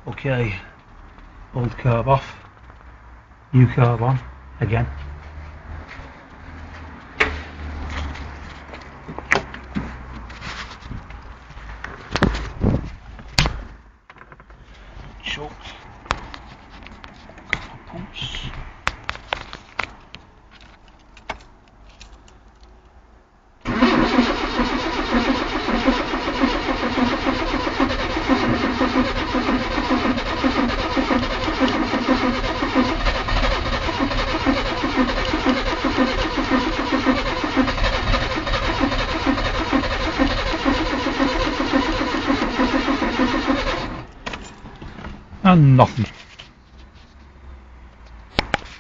Okay, old curb off, new curb on again. Choke, couple pumps. And nothing.